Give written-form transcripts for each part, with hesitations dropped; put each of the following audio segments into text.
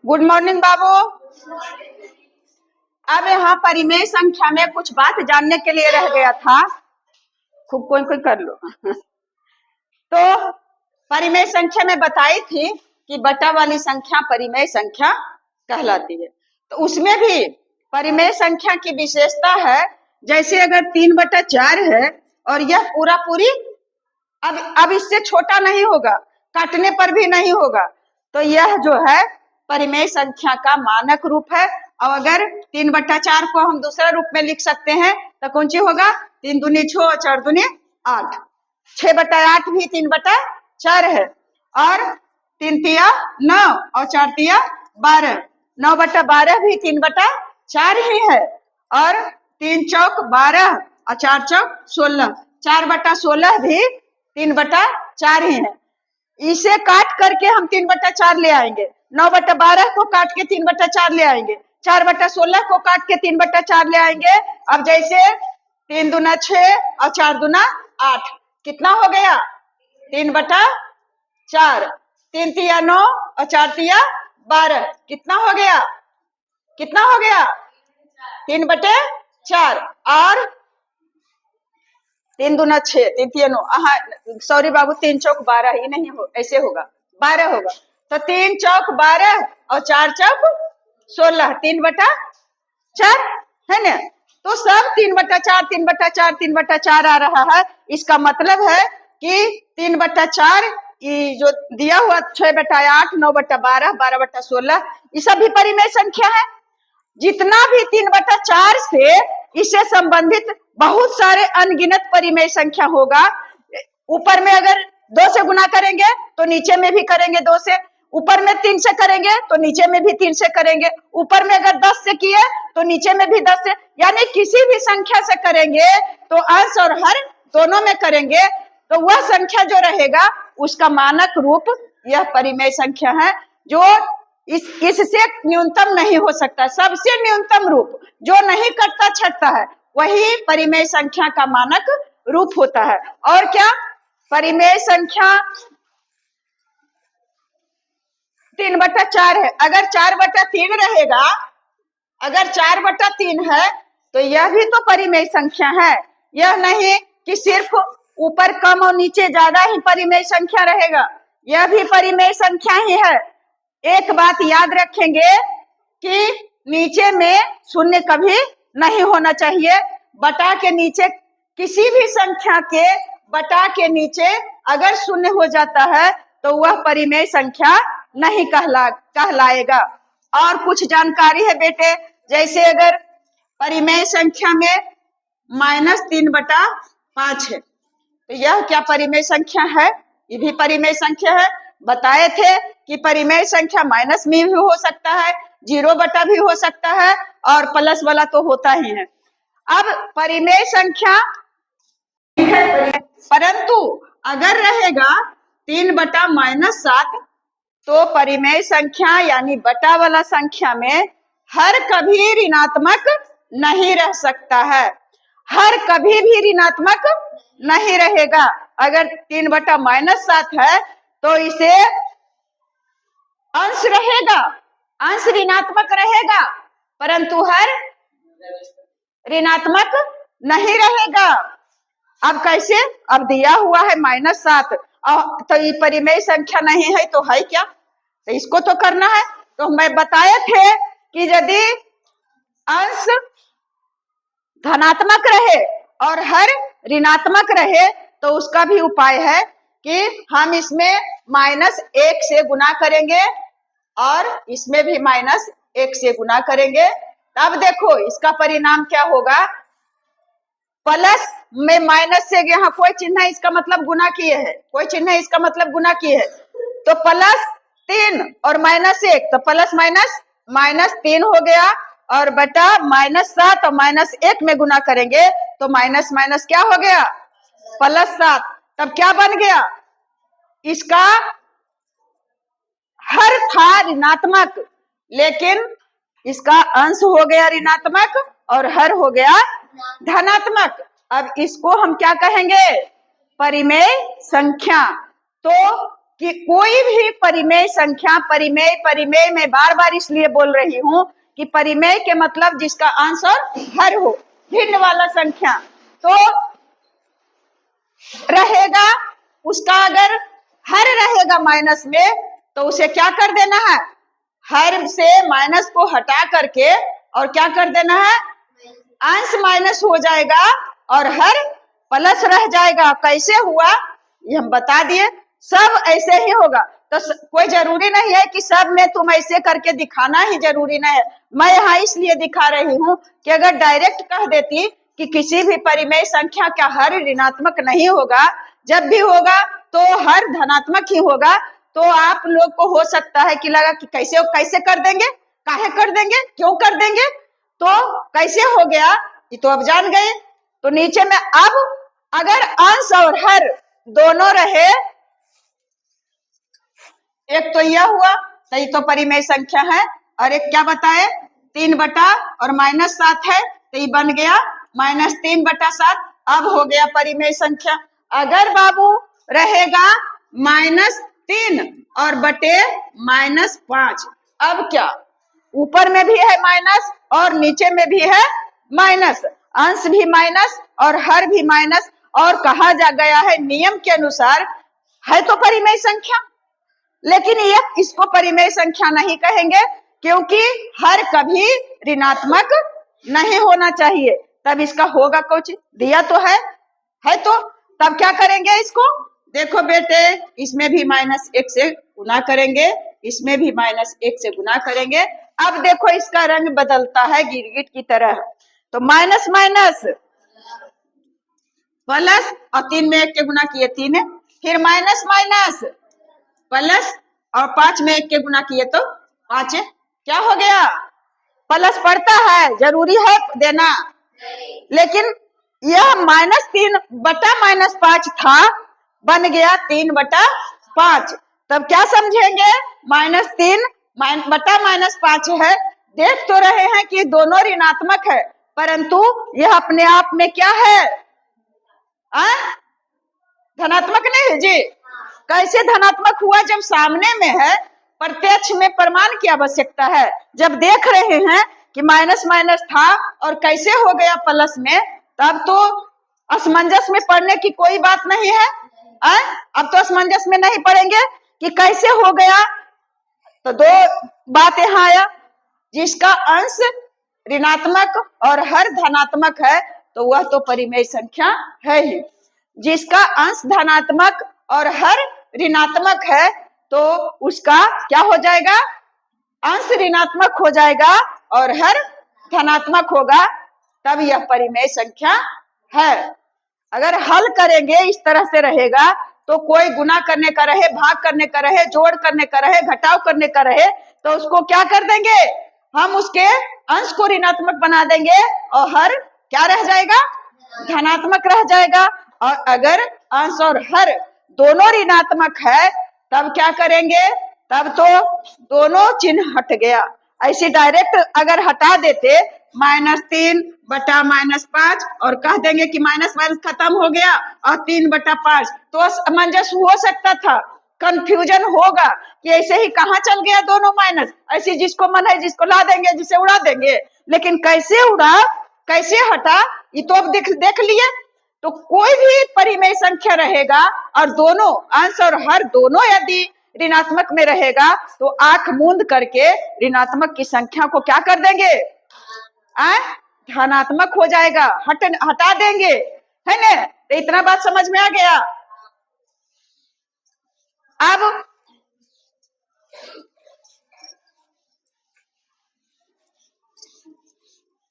Good morning बाबू। अब यहाँ परिमेय संख्या में कुछ बात जानने के लिए रह गया था। खूब कोई कोई कर लो। तो परिमेय संख्या में बताई थी कि बटा वाली संख्या परिमेय संख्या कहलाती है। तो उसमें भी परिमेय संख्या की विशेषता है, जैसे अगर 3/4 है और यह पूरा पूरी अब इससे छोटा नहीं होगा, काटने पर भी नहीं होगा, तो यह जो है परिमेय संख्या का मानक रूप है। और अगर 3/4 को हम दूसरा रूप में लिख सकते हैं तो कौन सी होगा? 3 दूनी 6 और 4 दूनी 8। 6/8 भी 3/4 है और 3 तिया 9 और 4 तिया 12। 9/12 भी 3/4 ही है और 3 चौक 12 और 4 चौक 16। 4/16 भी 3/4 ही है। इसे काट करके हम 3/4 ले आएंगे। 9/12 को काट के 3/4 ले आएंगे। 4/16 को काट के 3/4 ले आएंगे। अब जैसे 3 दूना 6 और 4 दूना 8, कितना हो गया? 3/4। 3 तिया 9 और 4 तिया 12, कितना हो गया? कितना हो गया? 3/4। और 3 दूना 6, 3 तिया 9, हाँ सॉरी बाबू, 3 चौक 12 ही नहीं हो, ऐसे होगा 12 होगा। तो 3 चौक 12 और 4 चौक 16, 3/4 है ना। तो सब 3/4 3/4 3/4 आ रहा है। इसका मतलब है कि 3/4 जो दिया हुआ 6/8 9/12 12/16 ये सब भी परिमेय संख्या है। जितना भी 3/4 से इससे संबंधित बहुत सारे अनगिनत परिमेय संख्या होगा। ऊपर में अगर 2 से गुना करेंगे तो नीचे में भी करेंगे 2 से, ऊपर में 3 से करेंगे तो नीचे में भी 3 से करेंगे, ऊपर में अगर 10 से किए तो नीचे में भी 10 से, यानी किसी भी संख्या से करेंगे तो अंश और हर दोनों में करेंगे तो वह संख्या जो रहेगा उसका मानक रूप यह परिमेय संख्या है, जो इससे न्यूनतम नहीं हो सकता। सबसे न्यूनतम रूप जो नहीं कटता छटता है वही परिमेय संख्या का मानक रूप होता है। और क्या? परिमेय संख्या 3/4 है। अगर 4/3 रहेगा, अगर 4/3 है तो यह भी तो परिमेय संख्या है। यह नहीं कि सिर्फ ऊपर कम और नीचे ज्यादा ही परिमेय संख्या रहेगा, यह भी परिमेय संख्या ही है। एक बात याद रखेंगे कि नीचे में शून्य कभी नहीं होना चाहिए। बटा के नीचे किसी भी संख्या के बटा के नीचे अगर शून्य हो जाता है तो वह परिमेय संख्या नहीं कहलाएगा। और कुछ जानकारी है बेटे, जैसे अगर परिमेय संख्या में -3/5 है तो यह क्या परिमेय संख्या है? ये भी परिमेय संख्या है। बताए थे कि परिमेय संख्या माइनस में भी हो सकता है, 0 भी हो सकता है और प्लस वाला तो होता ही है। अब परिमेय संख्या, परंतु अगर रहेगा 3/-7 तो परिमेय संख्या यानी बटा वाला संख्या में हर कभी ऋणात्मक नहीं रह सकता है, हर कभी भी ऋणात्मक नहीं रहेगा। अगर 3/-7 है तो इसे अंश रहेगा, अंश ऋणात्मक रहेगा, परंतु हर ऋणात्मक नहीं रहेगा। अब कैसे? अब दिया हुआ है -7 तो ये परिमेय संख्या नहीं है तो है क्या? तो इसको तो करना है। तो मैं बताए थे कि यदि अंश धनात्मक रहे और हर ऋणात्मक रहे तो उसका भी उपाय है कि हम इसमें -1 से गुना करेंगे और इसमें भी -1 से गुना करेंगे। तब देखो इसका परिणाम क्या होगा। प्लस में माइनस से यहाँ कोई चिन्ह है इसका मतलब गुना किए है, कोई चिन्ह है इसका मतलब गुना किए है, तो +3 और -1 तो प्लस माइनस -3 हो गया और बटा -7 और -1 में गुना करेंगे तो माइनस माइनस क्या हो गया? +7। तब क्या बन गया? इसका हर था ऋणात्मक लेकिन इसका अंश हो गया ऋणात्मक और हर हो गया धनात्मक। अब इसको हम क्या कहेंगे? परिमेय संख्या। तो कि कोई भी परिमेय संख्या, परिमेय परिमेय में बार बार इसलिए बोल रही हूं कि परिमेय के मतलब जिसका अंश और हर हो, भिन्न वाला संख्या तो रहेगा, उसका अगर हर रहेगा माइनस में तो उसे क्या कर देना है, हर से माइनस को हटा करके और क्या कर देना है, अंश माइनस हो जाएगा और हर प्लस रह जाएगा। कैसे हुआ ये हम बता दिए, सब ऐसे ही होगा। तो कोई जरूरी नहीं है कि सब में तुम ऐसे करके दिखाना ही जरूरी नहीं है। मैं यहाँ इसलिए दिखा रही हूँ कि अगर डायरेक्ट कह देती कि किसी भी परिमेय संख्या का हर ऋणात्मक नहीं होगा, जब भी होगा तो हर धनात्मक ही होगा, तो आप लोग को हो सकता है कि लगा कि कैसे कैसे कर देंगे, काहे कर देंगे, क्यों कर देंगे, तो कैसे हो गया ये तो अब जान गए। तो नीचे में अब अगर अंश और हर दोनों रहे, एक तो यह हुआ तो ये तो परिमेय संख्या है, और एक क्या बताए 3 और -7 है तो ये बन गया -3/7। अब हो गया परिमेय संख्या। अगर बाबू रहेगा -3 और बटे -5, अब क्या, ऊपर में भी है माइनस और नीचे में भी है माइनस, अंश भी माइनस और हर भी माइनस, और कहा जा गया है नियम के अनुसार है तो परिमेय संख्या, लेकिन ये इसको परिमेय संख्या नहीं कहेंगे क्योंकि हर कभी ऋणात्मक नहीं होना चाहिए। तब इसका होगा कुछ दिया तो है तो तब क्या करेंगे इसको, देखो बेटे इसमें भी -1 से गुना करेंगे, इसमें भी -1 से गुना करेंगे। अब देखो इसका रंग बदलता है गिरगिट की तरह, तो माइनस माइनस प्लस और 3 में 1 के गुना किए 3 है, फिर माइनस माइनस प्लस और 5 में 1 के गुना किए तो 5 है। क्या हो गया, प्लस पड़ता है, जरूरी है देना, लेकिन यह -3 बटा -5 था, बन गया 3/5। तब क्या समझेंगे, -3 बटा -5 है। देख तो रहे हैं कि दोनों ऋणात्मक है, परंतु यह अपने आप में क्या है, धनात्मक नहीं है जी। कैसे धनात्मक हुआ, जब सामने में है, प्रत्यक्ष में प्रमाण की आवश्यकता है। जब देख रहे हैं कि माइनस माइनस था और कैसे हो गया प्लस में, तब तो असमंजस में पढ़ने की कोई बात नहीं है। अब तो असमंजस में नहीं पढ़ेंगे कि कैसे हो गया, तो दो बात यहाँ आया, जिसका अंश ऋणात्मक और हर धनात्मक है तो वह तो परिमेय संख्या है ही, जिसका अंश धनात्मक और हर ऋणात्मक है तो उसका क्या हो जाएगा, अंश ऋणात्मक हो जाएगा और हर धनात्मक होगा, तब यह परिमेय संख्या है। अगर हल करेंगे इस तरह से रहेगा तो कोई गुना करने का रहे, भाग करने का रहे, जोड़ करने का रहे, घटाव करने का रहे, तो उसको क्या कर देंगे, हम उसके अंश को ऋणात्मक बना देंगे और हर क्या रह जाएगा, धनात्मक रह जाएगा। और अगर अंश और हर दोनों ऋणात्मक है तब क्या करेंगे, तब तो दोनों चिन्ह हट गया। ऐसे डायरेक्ट अगर हटा देते -3 बटा -5 और कह देंगे कि माइनस माइनस खत्म हो गया और 3/5, तो असमंजस हो सकता था, कंफ्यूजन होगा कि ऐसे ही कहाँ चल गया दोनों माइनस, ऐसे जिसको मन है जिसको ला देंगे, जिसे उड़ा देंगे, लेकिन कैसे उड़ा कैसे हटा ये तो अब देख लिए। तो कोई भी परिमेय संख्या रहेगा और दोनों अंश और हर दोनों यदि ऋणात्मक में रहेगा तो आंख मूंद करके ऋणात्मक की संख्या को क्या कर देंगे, धनात्मक हो जाएगा, हटा देंगे, है ना। तो इतना बात समझ में आ गया। अब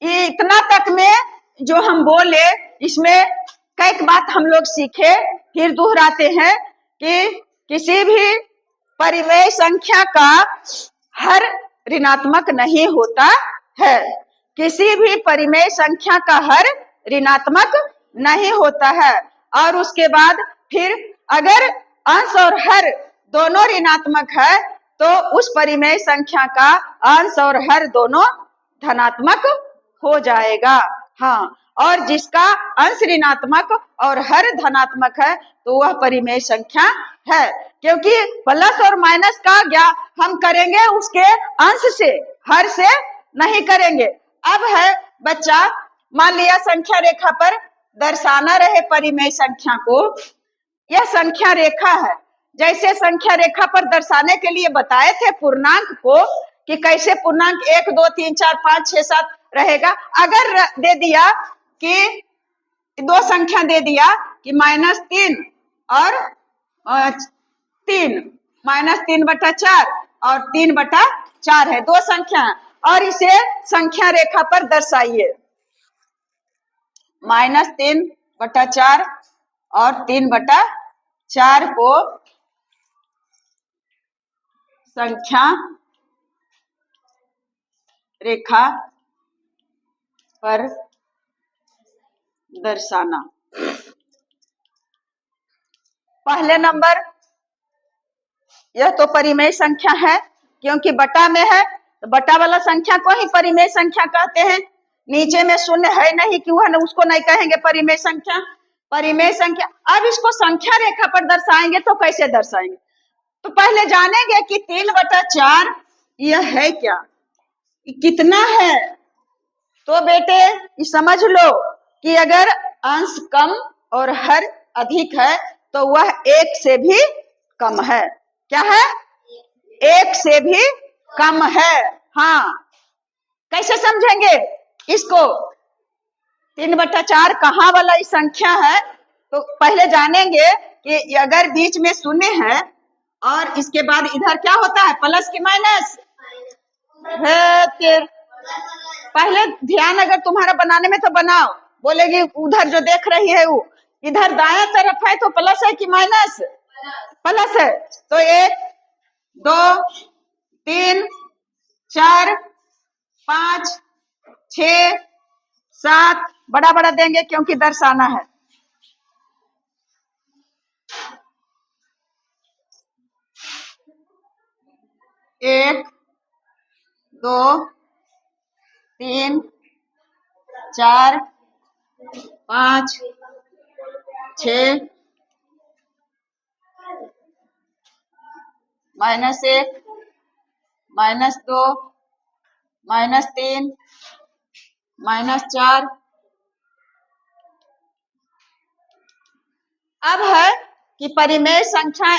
ये इतना तक में जो हम बोले, इसमें कई बात हम लोग सीखे, फिर दोहराते हैं कि किसी भी परिमेय संख्या का हर ऋणात्मक नहीं होता है, किसी भी परिमेय संख्या का हर ऋणात्मक नहीं होता है। और उसके बाद फिर अगर अंश और हर दोनों ऋणात्मक है तो उस परिमेय संख्या का अंश और हर दोनों धनात्मक हो जाएगा। हाँ, और जिसका अंश ऋणात्मक और हर धनात्मक है तो वह परिमेय संख्या है। क्योंकि प्लस और माइनस का ज्ञान हम करेंगे उसके अंश से, हर से नहीं करेंगे। अब है बच्चा, मान लिया संख्या रेखा पर दर्शाना रहे परिमेय संख्या को। यह संख्या रेखा है, जैसे संख्या रेखा पर दर्शाने के लिए बताए थे पूर्णांक को कि कैसे पूर्णांक 1 2 3 4 5 6 7 रहेगा। अगर दे दिया कि दो संख्या दे दिया कि -3 और 3, -3/4 और 3/4 है, दो संख्या और इसे संख्या रेखा पर दर्शाइए। -3/4 और 3/4 को संख्या रेखा पर दर्शाना। पहले नंबर, यह तो परिमेय संख्या है क्योंकि बटा में है, तो बटा वाला संख्या को ही परिमेय संख्या कहते हैं। नीचे में शून्य है नहीं कि वह उसको नहीं कहेंगे परिमेय संख्या। परिमेय संख्या, अब इसको संख्या रेखा पर दर्शाएंगे तो कैसे दर्शाएंगे? तो पहले जानेंगे कि 3/4 यह है क्या, कितना है। तो बेटे समझ लो कि अगर अंश कम और हर अधिक है तो वह 1 से भी कम है। क्या है? 1 से भी कम है। हाँ, कैसे समझेंगे इसको? 3/4 कहाँ वाला संख्या है? तो पहले जानेंगे कि अगर बीच में शून्य है और इसके बाद इधर क्या होता है, प्लस की माइनस है। पहले ध्यान अगर तुम्हारा बनाने में तो बनाओ, बोलेगी उधर जो देख रही है वो इधर दाएं तरफ है तो प्लस है कि माइनस? प्लस है। तो 1 2 3 4 5 6 7 बड़ा बड़ा देंगे क्योंकि दर्शाना है। 1 2 3 4 5 6 -1 -2 -3 -4। अब है कि परिमेय संख्या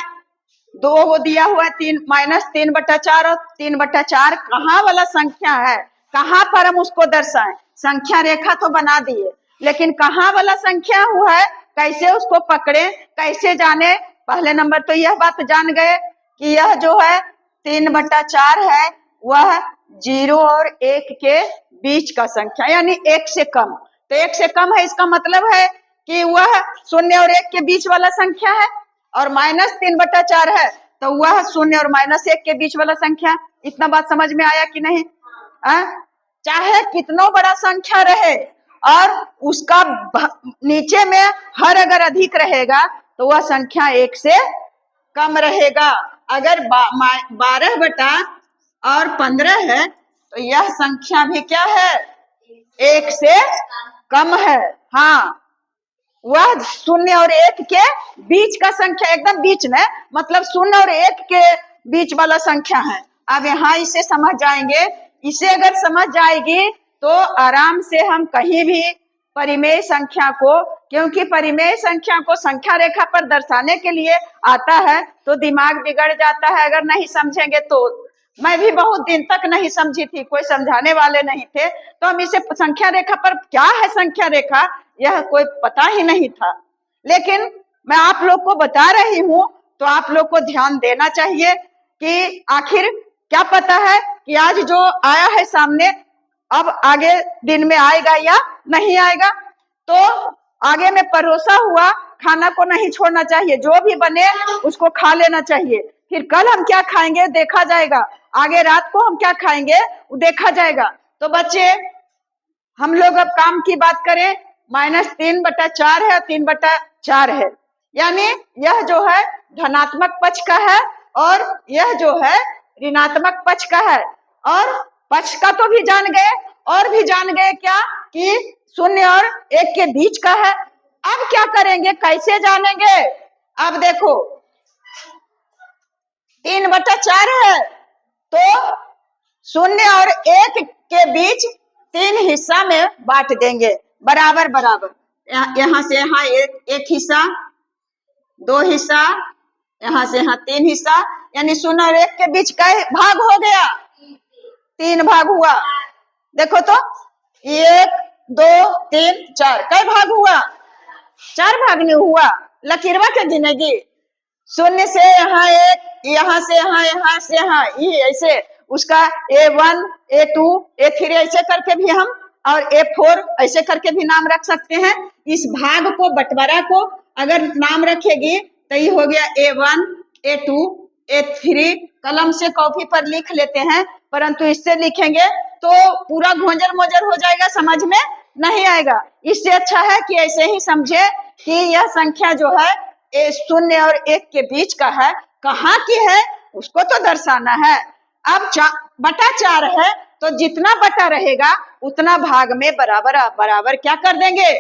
दो वो दिया हुआ है, 3/4 और 3/4 कहाँ वाला संख्या है, कहाँ पर हम उसको दर्शाएं? संख्या रेखा तो बना दिए, लेकिन कहाँ वाला संख्या हुआ है, कैसे उसको पकड़े, कैसे जाने? पहले नंबर तो यह बात जान गए कि यह जो है 3/4 है वह 0 और 1 के बीच का संख्या, यानी 1 से कम। तो 1 से कम है, इसका मतलब है कि वह 0 और 1 के बीच वाला संख्या है। और -3/4 है तो वह 0 और -1 के बीच वाला संख्या। इतना बात समझ में आया कि नहीं? चाहे कितना बड़ा संख्या रहे और उसका नीचे में हर अगर अधिक रहेगा तो वह संख्या 1 से कम रहेगा। अगर 12/15 है तो यह संख्या भी क्या है, 1 से कम है। हाँ, वह 0 और 1 के बीच का संख्या, एकदम बीच में, मतलब 0 और 1 के बीच वाला संख्या है। अब यहाँ इसे समझ जाएंगे। इसे अगर समझ जाएगी तो आराम से हम कहीं भी परिमेय संख्या को, क्योंकि परिमेय संख्या को संख्या रेखा पर दर्शाने के लिए आता है तो दिमाग बिगड़ जाता है अगर नहीं समझेंगे तो। मैं भी बहुत दिन तक नहीं समझी थी, कोई समझाने वाले नहीं थे, तो हम इसे संख्या रेखा पर, क्या है संख्या रेखा, यह कोई पता ही नहीं था। लेकिन मैं आप लोग को बता रही हूँ तो आप लोग को ध्यान देना चाहिए कि आखिर क्या पता है कि आज जो आया है सामने अब आगे दिन में आएगा या नहीं आएगा। तो आगे में परोसा हुआ खाना को नहीं छोड़ना चाहिए, जो भी बने उसको खा लेना चाहिए। फिर कल हम क्या खाएंगे देखा जाएगा, आगे रात को हम क्या खाएंगे वो देखा जाएगा। तो बच्चे, हम लोग अब काम की बात करें, -3/4 है और 3/4 है, यानी यह जो है धनात्मक पक्ष का है और यह जो है ऋणात्मक पक्ष का है। और पक्ष का तो भी जान गए, और भी जान गए क्या कि शून्य और एक के बीच का है। अब क्या करेंगे, कैसे जानेंगे? अब देखो 3/4 है, तो शून्य और एक के बीच 3 हिस्सा में बांट देंगे, बराबर बराबर। यहां से यहाँ एक हिस्सा, 2 हिस्सा, यहां से यहाँ 3 हिस्सा, यानी शून्य और एक के बीच का भाग हो गया, 3 भाग हुआ। देखो तो 1 2 3 4 कई भाग हुआ? 4 भाग नहीं हुआ। लकीरवा के गिनेगी, शून्य से यहाँ एक, यहाँ से यहाँ, यहाँ से यहाँ, ये ऐसे उसका A1 A2 A3 ऐसे करके भी हम, और A4 ऐसे करके भी नाम रख सकते हैं। इस भाग को, बंटवारा को अगर नाम रखेगी तो ये हो गया A1 A2 A3। कलम से कॉपी पर लिख लेते हैं, परंतु इससे लिखेंगे तो पूरा घोंजर मोजर हो जाएगा, समझ में नहीं आएगा। इससे अच्छा है कि ऐसे ही समझे कि यह संख्या जो है ये शून्य और एक के बीच का है, कहाँ की है उसको तो दर्शाना है। अब 4/4 है, तो जितना बटा रहेगा उतना भाग में बराबर बराबर क्या कर देंगे,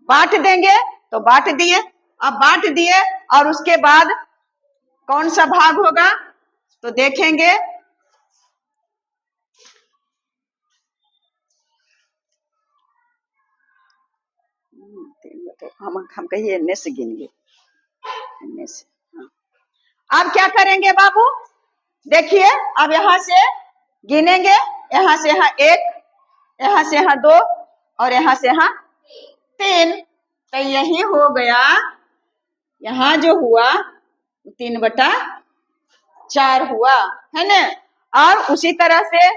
बांट देंगे। तो बांट दिए, अब बांट दिए और उसके बाद कौन सा भाग होगा तो देखेंगे। हम कहिए इन्ने से गिनिए, इन्ने से। हाँ। अब क्या करेंगे बाबू, देखिए अब यहां से गिनेंगे, यहां से यहाँ 1, यहां से यहाँ 2 और यहां से यहाँ 3। तो यही हो गया, यहाँ जो हुआ 3/4 हुआ है ना। और उसी तरह से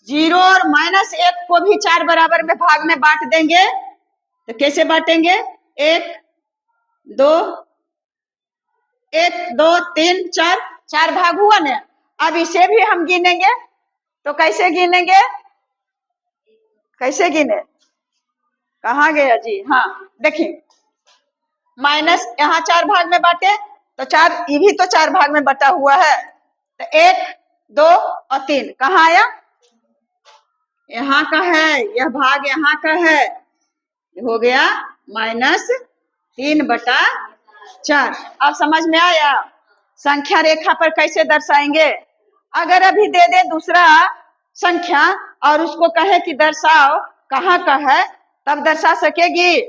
0 और -1 को भी 4 बराबर में भाग में बांट देंगे। तो कैसे बांटेंगे, 1 2 1 2 3 4, 4 भाग हुआ ना। अब इसे भी हम गिनेंगे, तो कैसे गिनेंगे, कैसे गिने, कहाँ गया जी, हाँ देखिए माइनस, यहाँ 4 भाग में बांटे तो 4, ये भी तो 4 भाग में बटा हुआ है। तो 1 2 और 3 कहाँ आया, यहाँ का है, यह भाग यहाँ का है, हो गया -3/4। अब समझ में आया संख्या रेखा पर कैसे दर्शाएंगे। अगर अभी दे दे दूसरा संख्या और उसको कहे कि दर्शाओ कहाँ का है, तब दर्शा सकेगी।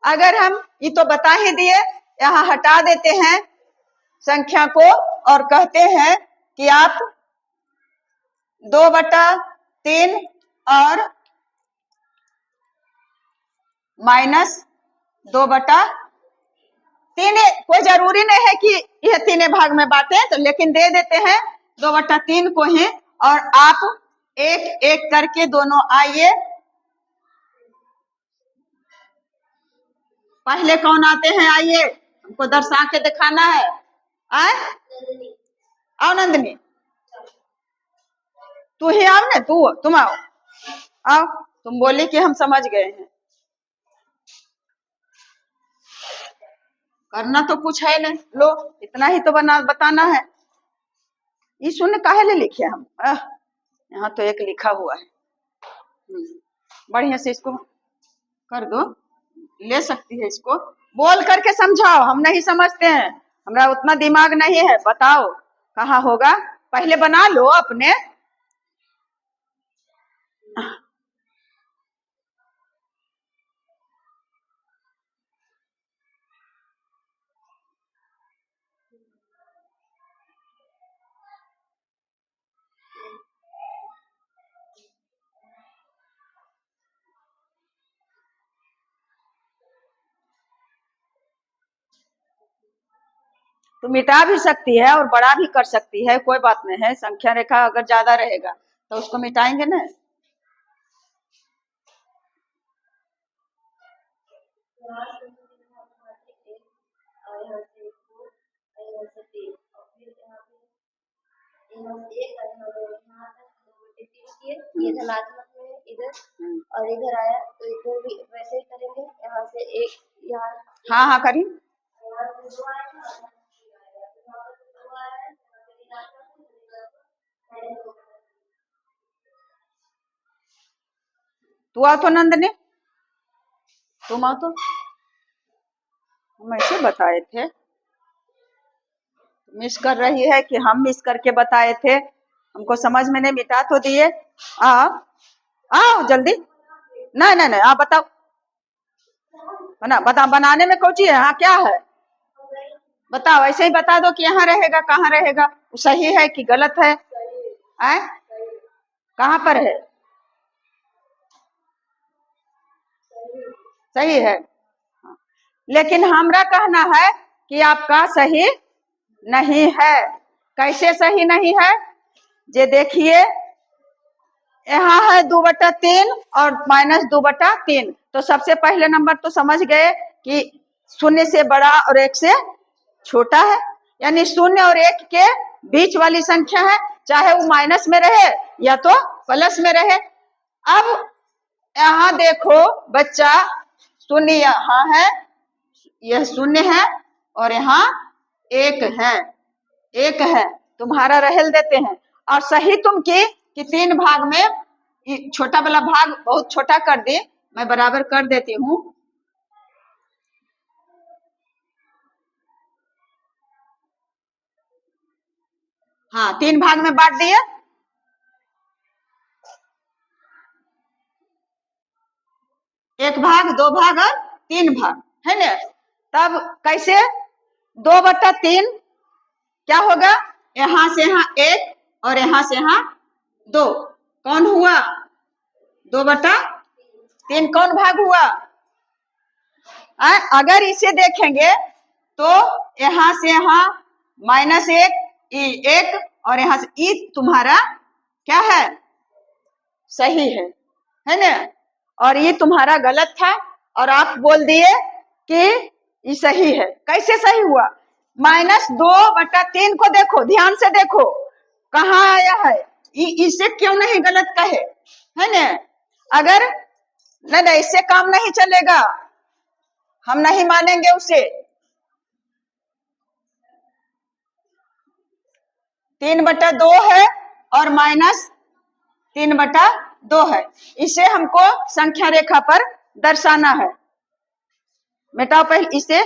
अगर हम ये तो बता ही दिए, यहाँ हटा देते हैं संख्या को और कहते हैं कि आप 2/3 और -2/3, कोई जरूरी नहीं है कि यह 3 भाग में बांटे, तो लेकिन दे देते हैं 2/3 को ही। और आप एक एक करके दोनों आइए, पहले कौन आते हैं, आइए हमको दर्शा के दिखाना है। आए आओ नंदनी, तू ही आओ ना, तुम आओ, आओ तुम बोली कि हम समझ गए हैं। करना तो कुछ है नहीं, लो इतना ही तो बताना है। ये शून्य काहे ले लिखे हम, यहाँ तो एक लिखा हुआ है, बढ़िया से इसको कर दो, ले सकती है इसको, बोल करके समझाओ, हम नहीं समझते हैं, हमारा उतना दिमाग नहीं है, बताओ कहाँ होगा, पहले बना लो अपने। तो मिटा भी सकती है और बड़ा भी कर सकती है, कोई बात नहीं है। संख्या रेखा अगर ज्यादा रहेगा तो उसको मिटाएंगे ना। ये धनात्मक में इधर और इधर आया, तो इधर भी वैसे ही करेंगे, यहाँ से एक, यहाँ हाँ हाँ करी, तू आओ तो नंदनी, तुम आओ तो। हम ऐसे बताए थे, मिस कर रही है कि हम मिस करके बताए थे, हमको समझ में नहीं, मिटा तो दिए। आओ आओ जल्दी। नहीं नहीं नहीं, आप बताओ, बना बता, बनाने में कौन चीज है? हाँ क्या है बताओ, ऐसे ही बता दो कि यहाँ रहेगा, कहाँ रहेगा, सही है कि गलत है? आए कहाँ पर है? सही है, लेकिन हमरा कहना है कि आपका सही नहीं है। कैसे सही नहीं है? ये देखिए, यहाँ है 2/3 और -2/3, तो सबसे पहले नंबर तो समझ गए कि शून्य से बड़ा और 1 से छोटा है, यानी शून्य और 1 के बीच वाली संख्या है, चाहे वो माइनस में रहे या तो प्लस में रहे। अब यहाँ देखो बच्चा, शून्य यहाँ है, यह शून्य है, और यहाँ 1 है, 1 है, तुम्हारा रहल देते हैं। और सही तुम की कि 3 भाग में छोटा वाला भाग बहुत छोटा कर दी, मैं बराबर कर देती हूँ। हाँ, 3 भाग में बांट दिए, 1 भाग, 2 भाग और 3 भाग, है ना? तब कैसे 2/3 क्या होगा? यहाँ से यहाँ 1 और यहाँ से यहाँ 2, कौन हुआ? 2/3 कौन भाग हुआ? अगर इसे देखेंगे तो यहाँ से यहाँ -1, 1, और यहाँ से ई तुम्हारा क्या है? सही है ना? और ये तुम्हारा गलत था, और आप बोल दिए कि ये सही है। कैसे सही हुआ? -2/3 को देखो, ध्यान से देखो कहाँ आया है, इसे क्यों नहीं गलत कहे, है ना? अगर नहीं, इससे काम नहीं चलेगा, हम नहीं मानेंगे उसे। 3/2 है और -3/2 है, इसे हमको संख्या रेखा पर दर्शाना है। मिटाओ पहले इसे,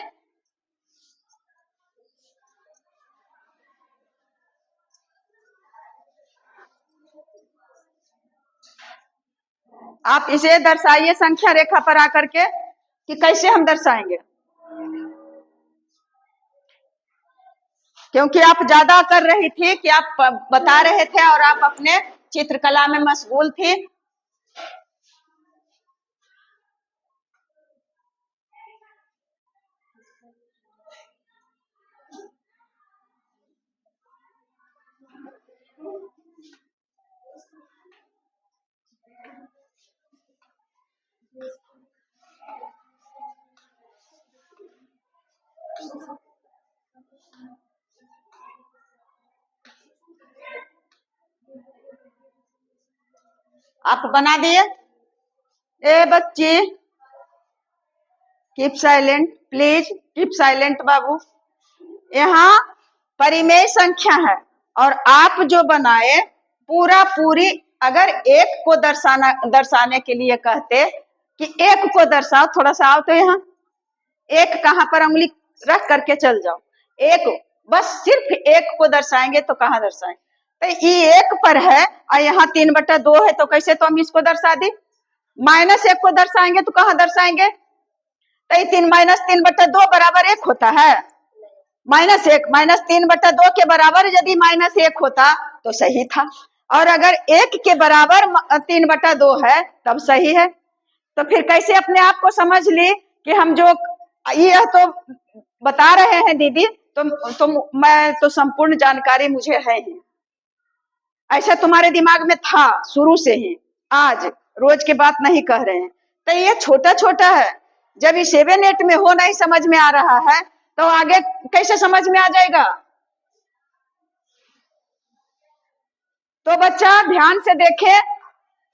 आप इसे दर्शाइए संख्या रेखा पर आकर के कि कैसे हम दर्शाएंगे, क्योंकि आप ज्यादा कर रही थी कि आप बता रहे थे और आप अपने चित्रकला में मशगूल थी। आप बना दिए? ए बच्ची, keep silent please, keep silent बाबू। यहाँ परिमेय संख्या है, और आप जो बनाए पूरा पूरी, अगर 1 को दर्शाने के लिए कहते कि 1 को दर्शाओ, थोड़ा सा आओ तो यहाँ, 1 कहाँ पर उंगली रख करके चल जाओ, 1, बस सिर्फ 1 को दर्शाएंगे तो कहाँ दर्शाएं? तो ये 1 पर है और यहाँ 3/2 है, तो कैसे तो हम इसको दर्शा दी? -1 को दर्शाएंगे तो कहाँ दर्शाएंगे? तो 3 -3/2 बराबर 1 होता है, -1 -3/2 के बराबर यदि -1 होता तो सही था, और अगर 1 के बराबर 3/2 है तब सही है। तो फिर कैसे अपने आप को समझ ली कि हम जो यह तो बता रहे हैं दीदी, तो मैं तो संपूर्ण जानकारी मुझे है ही, ऐसा तुम्हारे दिमाग में था शुरू से ही, आज रोज के बात नहीं कह रहे हैं। तो ये छोटा छोटा है, जब ये 7 8 में हो नहीं समझ में आ रहा है तो आगे कैसे समझ में आ जाएगा? तो बच्चा ध्यान से देखे,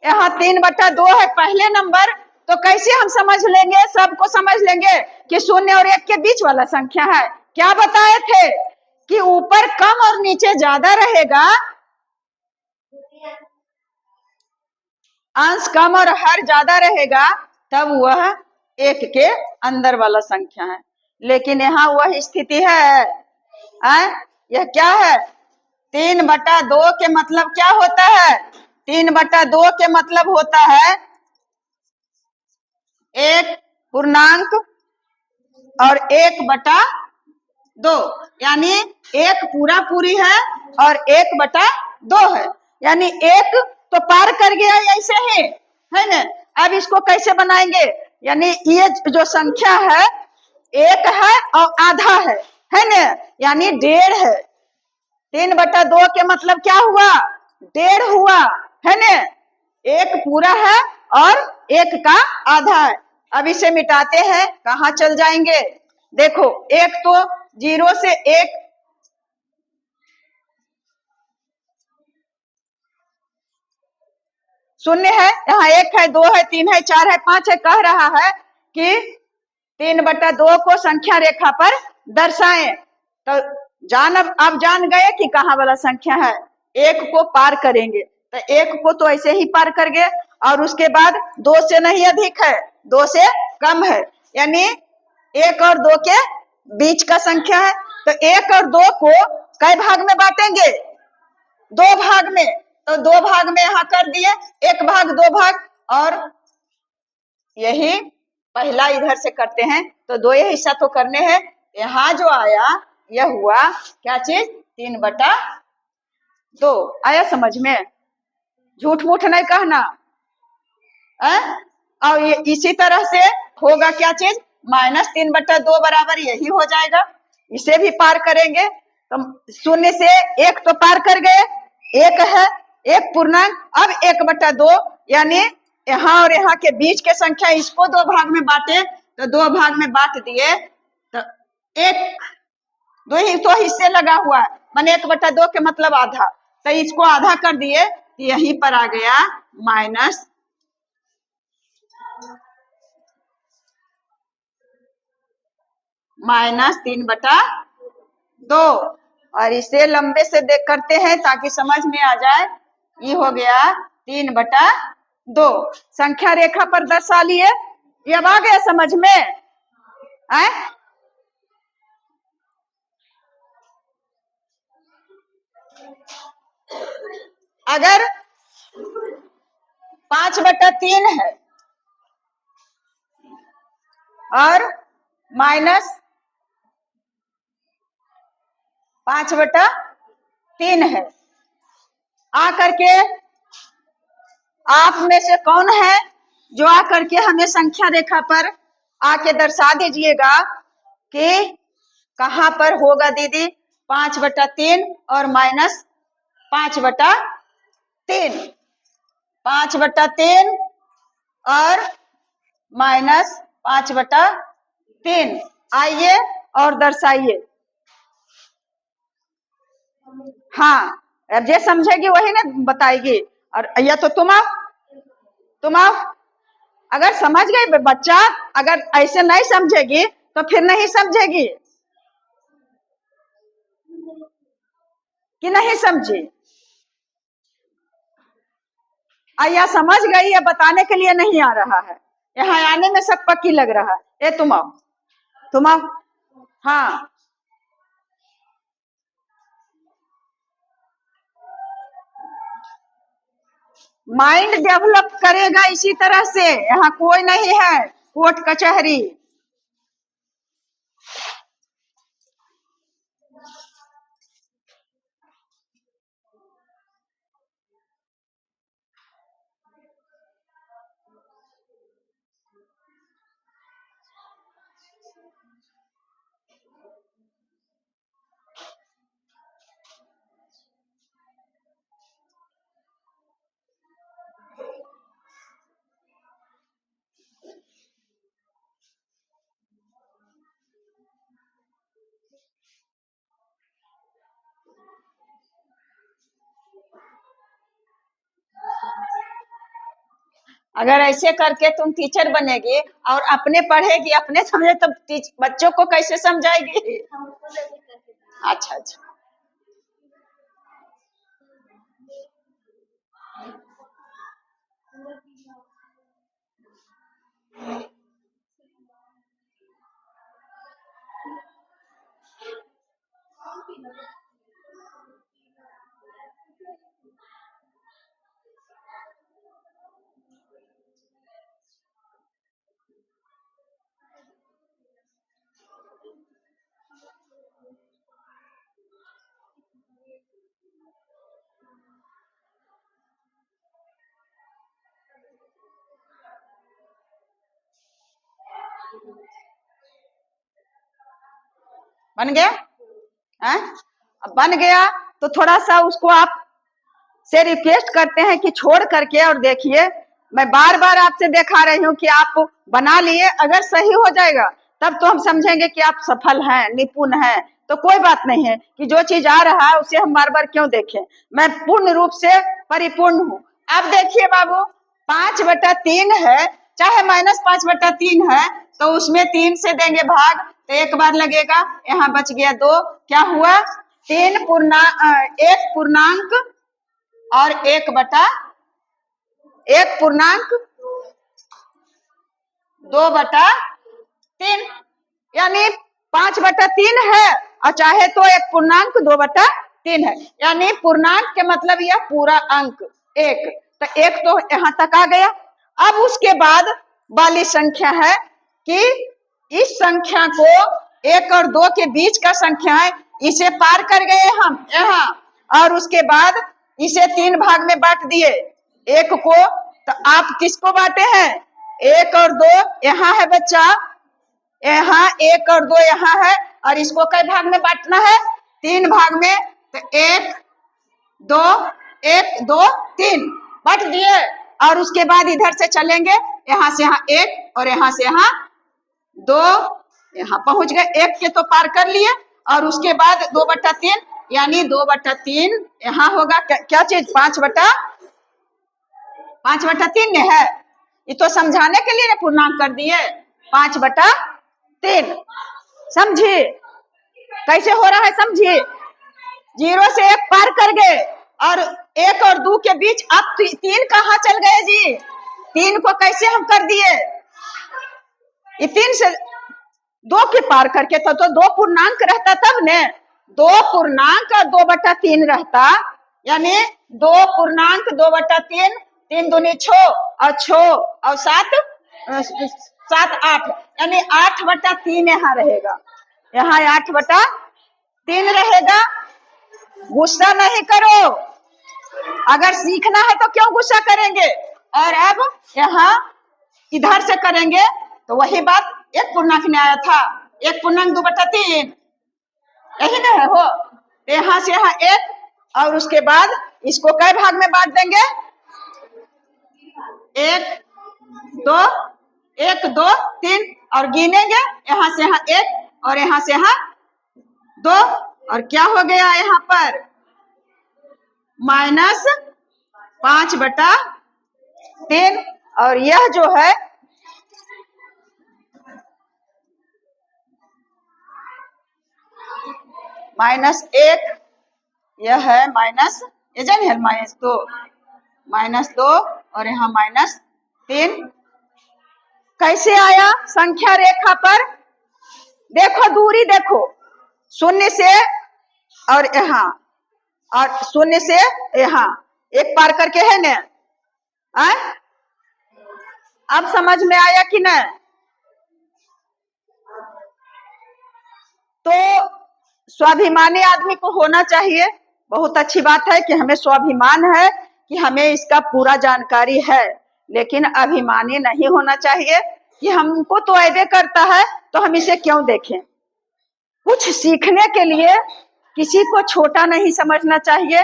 यहाँ 3/2 है पहले नंबर, तो कैसे हम समझ लेंगे, सबको समझ लेंगे कि 0 और 1 के बीच वाला संख्या है। क्या बताए थे कि ऊपर कम और नीचे ज्यादा रहेगा। अंश कम और हर ज्यादा रहेगा तब वह एक के अंदर वाला संख्या है। लेकिन यहाँ वह स्थिति है, यह क्या है? 3/2 के मतलब क्या होता है? 3/2 के मतलब होता है एक पूर्णांक और 1/2, यानी एक पूरा पूरी है और 1/2 है, यानी एक तो पार कर गया ऐसे ही है ना। अब इसको कैसे बनाएंगे? यानी ये जो संख्या है एक है और आधा है ना, यानी 1.5 है। 3/2 के मतलब क्या हुआ? 1.5 हुआ है ना। एक पूरा है और एक का आधा है। अब इसे मिटाते हैं, कहाँ चल जाएंगे? देखो, एक तो 0 से 1 शून्य है, यहाँ 1 है, 2 है, 3 है, 4 है, 5 है। कह रहा है कि 3/2 को संख्या रेखा पर दर्शाएं। तो अब जान गए कि कहाँ वाला संख्या है। एक को पार करेंगे तो एक को तो ऐसे ही पार कर गए, और उसके बाद 2 से नहीं अधिक है, 2 से कम है, यानी 1 और 2 के बीच का संख्या है। तो 1 और 2 को कई भाग में बांटेंगे? 2 भाग में। तो 2 भाग में यहाँ कर दिए, 1 भाग 2 भाग, और यही पहला इधर से करते हैं तो 2 हिस्सा तो करने हैं। यहाँ जो आया यह हुआ क्या चीज? 3/2 आया समझ में? झूठ मूठ नहीं कहना। और ये इसी तरह से होगा क्या चीज? -3/2 बराबर यही हो जाएगा। इसे भी पार करेंगे तो 0 से 1 तो पार कर गए, 1 है, एक पूर्णांक। अब 1/2, यानी यहाँ और यहाँ के बीच के संख्या, इसको 2 भाग में बांटे तो 2 भाग में बांट दिए तो एक 2 ही तो हिस्से लगा हुआ है, माने 1/2 के मतलब आधा, तो इसको आधा कर दिए तो यहीं पर आ गया -3/2। और इसे लंबे से देख करते हैं ताकि समझ में आ जाए। ये हो गया 3/2, संख्या रेखा पर दर्शा लिए। ये अब आ गया समझ में? अगर 5/3 है और -5/3 है, आकर के आप में से कौन है जो आकर के हमें संख्या रेखा पर आके दर्शा दीजिएगा कि कहां पर होगा दीदी 5/3 और -5/3, 5/3 और -5/3, आइए और दर्शाइए। हाँ, अब जे समझेगी वही ना बताएगी। और या तो तुम आओ। अगर समझ गई बच्चा, अगर ऐसे नहीं समझेगी तो फिर नहीं समझेगी कि नहीं समझी। या समझ गई या बताने के लिए नहीं आ रहा है, यहाँ आने में सब पक्की लग रहा है। ए तुम आओ। हाँ, माइंड डेवलप करेगा इसी तरह से। यहाँ कोई नहीं है कोर्ट कचहरी। अगर ऐसे करके तुम टीचर बनेगी और अपने पढ़ेगी, अपने समझे, तो बच्चों को कैसे समझाएगी? अच्छा अच्छा। बन गया? अब बन गया तो थोड़ा सा उसको आप से रिक्वेस्ट करते हैं कि छोड़ करके और देखिए, मैं बार बार आपसे दिखा रही हूँ कि आप बना लिए, अगर सही हो जाएगा तब तो हम समझेंगे कि आप सफल हैं, निपुण हैं, तो कोई बात नहीं है कि जो चीज आ रहा है उसे हम बार बार क्यों देखें। मैं पूर्ण रूप से परिपूर्ण हूँ। अब देखिए बाबू, 5/3 है, चाहे -5/3 है, तो उसमें 3 से देंगे भाग तो एक बार लगेगा, यहाँ बच गया 2, क्या हुआ 1 पूर्णांक और 1/2/3, यानी 5/3 है और चाहे तो 1 पूर्णांक 2/3 है, यानी पूर्णांक के मतलब यह पूरा अंक 1, तो 1 तो यहाँ तक आ गया। अब उसके बाद वाली संख्या है कि इस संख्या को 1 और 2 के बीच का संख्या है, इसे पार कर गए हम यहाँ, और उसके बाद इसे 3 भाग में बांट दिए, 1 को, तो आप किसको बांटे हैं 1 और 2 यहाँ है बच्चा, यहाँ 1 और 2 यहाँ है, और इसको कई भाग में बांटना है 3 भाग में, तो 1 2 1 2 3 बांट दिए। और उसके बाद इधर से चलेंगे, यहाँ से यहाँ 1 और यहाँ से यहाँ 2, यहाँ पहुंच गए, 1 के तो पार कर लिए, और उसके बाद 2/3, यानी 2/3 यहाँ होगा, क्या चीज 5/3 में है, ये तो समझाने के लिए पूर्णांक कर दिए 5/3, समझिए कैसे हो रहा है, समझिए 0 से 1 पार कर गए, और 1 और 2 के बीच अब 3 कहाँ चल गए जी, 3 को कैसे हम कर दिए, ये 3 से 2 के पार करके तो 2 पूर्णांक रहता तब ने, 2 पूर्णांक और 2/3 रहता, यानी 2 पूर्णांक 2/3, 3 दूनी 6 और 6 और 7 8, यानी 8/3 यहाँ रहेगा, यहाँ 8/3 रहेगा। गुस्सा नहीं करो, अगर सीखना है तो क्यों गुस्सा करेंगे। और अब यहाँ इधर से करेंगे तो वही बात 1 पूर्णांक में आया था, 1 पूर्णांक 2/3, यही ना है हो, यहाँ से यहाँ 1, और उसके बाद इसको कई भाग में बांट देंगे, 1 2 3, और गिनेंगे यहाँ से यहाँ 1 और यहाँ से यहाँ 2, और क्या हो गया यहाँ पर -5/3, और यह जो है -1, यह है माइनस, ये जाने है -2 और यहाँ -3, कैसे आया संख्या रेखा पर, देखो दूरी देखो, 0 से और यहाँ, और 0 से यहाँ 1 पार करके है ना, अब समझ में आया कि नहीं। तो स्वाभिमानी आदमी को होना चाहिए, बहुत अच्छी बात है कि हमें स्वाभिमान है कि हमें इसका पूरा जानकारी है, लेकिन अभिमानी नहीं होना चाहिए कि हमको तो ऐसे करता है तो हम इसे क्यों देखें। कुछ सीखने के लिए किसी को छोटा नहीं समझना चाहिए,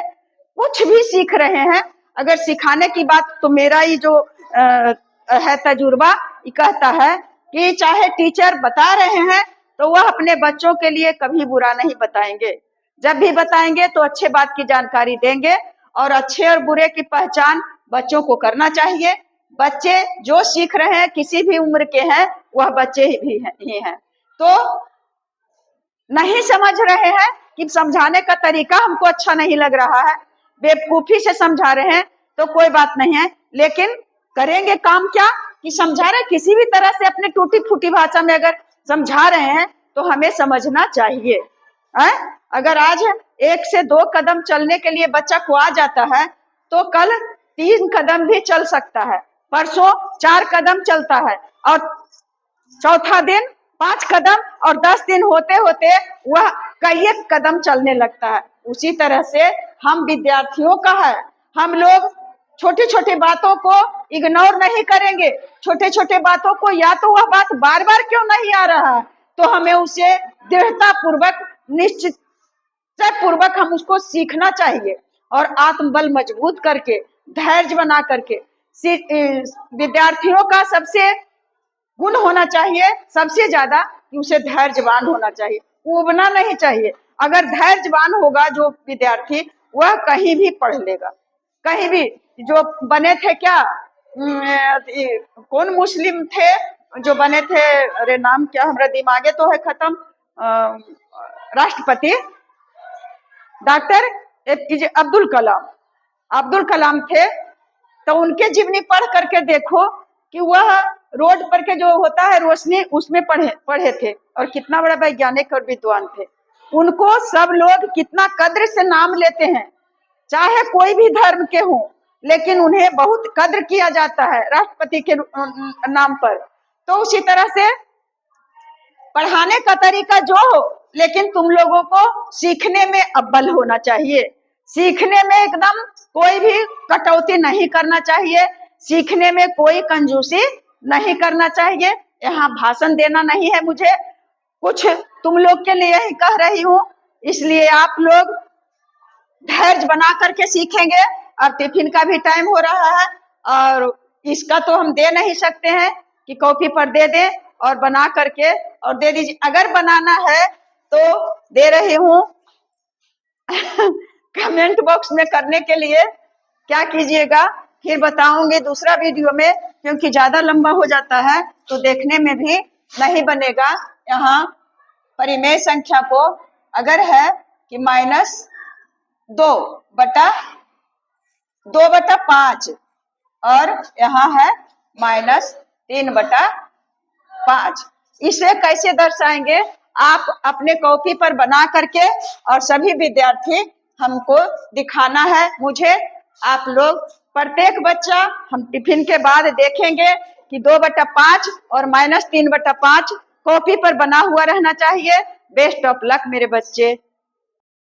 कुछ भी सीख रहे हैं, अगर सिखाने की बात, तो मेरा ही जो है तजुर्बा, ये कहता है कि चाहे टीचर बता रहे हैं तो वह अपने बच्चों के लिए कभी बुरा नहीं बताएंगे, जब भी बताएंगे तो अच्छे बात की जानकारी देंगे, और अच्छे और बुरे की पहचान बच्चों को करना चाहिए। बच्चे जो सीख रहे हैं किसी भी उम्र के हैं, वह बच्चे ही हैं, तो नहीं समझ रहे हैं कि समझाने का तरीका हमको अच्छा नहीं लग रहा है, बेवकूफी से समझा रहे हैं तो कोई बात नहीं है, लेकिन करेंगे काम क्या कि समझा रहे, किसी भी तरह से अपने टूटी फूटी भाषा में अगर समझा रहे हैं तो हमें समझना चाहिए। अगर आज 1 से 2 कदम चलने के लिए बच्चा को आ जाता है तो कल 3 कदम भी चल सकता है, परसों 4 कदम चलता है, और चौथा दिन 5 कदम, और 10 दिन होते होते वह कई एक कदम चलने लगता है। उसी तरह से हम विद्यार्थियों का है, हम लोग छोटी छोटी बातों को इग्नोर नहीं करेंगे, छोटे छोटे बातों को, या तो वह बात बार बार क्यों नहीं आ रहा है, तो हमें उसे दृढ़ता पूर्वक, निश्चित पूर्वक हम उसको सीखना चाहिए और आत्मबल मजबूत करके, धैर्य बना करके। विद्यार्थियों का सबसे गुण होना चाहिए सबसे ज्यादा कि उसे धैर्यवान होना चाहिए, ऊबना नहीं चाहिए। अगर धैर्यवान होगा जो विद्यार्थी, वह कहीं भी पढ़ लेगा, कहीं भी। जो बने थे क्या, कौन मुस्लिम थे जो बने थे, अरे नाम क्या, हमारा दिमागे तो है खत्म, राष्ट्रपति डॉक्टर APJ अब्दुल कलाम। अब्दुल कलाम थे, तो उनके जीवनी पढ़ करके देखो कि वह रोड पर के जो होता है रोशनी, उसमें पढ़े थे और कितना बड़ा वैज्ञानिक और विद्वान थे। उनको सब लोग कितना कद्र से नाम लेते हैं, चाहे कोई भी धर्म के हों, लेकिन उन्हें बहुत कद्र किया जाता है राष्ट्रपति के नाम पर। तो उसी तरह से पढ़ाने का तरीका जो हो, लेकिन तुम लोगों को सीखने में अव्वल होना चाहिए। सीखने में एकदम कोई भी कटौती नहीं करना चाहिए, सीखने में कोई कंजूसी नहीं करना चाहिए। यहाँ भाषण देना नहीं है मुझे, कुछ तुम लोग के लिए ही कह रही हूँ, इसलिए आप लोग धैर्य बना करके सीखेंगे। और टिफिन का भी टाइम हो रहा है, और इसका तो हम दे नहीं सकते हैं कि कॉपी पर दे दें, और बना करके और दे दीजिए। अगर बनाना है तो दे रही हूँ कमेंट बॉक्स में करने के लिए, क्या कीजिएगा, फिर बताऊंगी दूसरा वीडियो में, क्योंकि ज्यादा लंबा हो जाता है तो देखने में भी नहीं बनेगा। यहाँ परिमेय संख्या को अगर है कि -2/5 और यहाँ है -3/5, इसे कैसे दर्शाएंगे आप अपने कॉपी पर बना करके, और सभी विद्यार्थी हमको दिखाना है मुझे। आप लोग प्रत्येक बच्चा हम टिफिन के बाद देखेंगे कि 2/5 और -3/5 कॉपी पर बना हुआ रहना चाहिए। बेस्ट ऑफ लक मेरे बच्चे।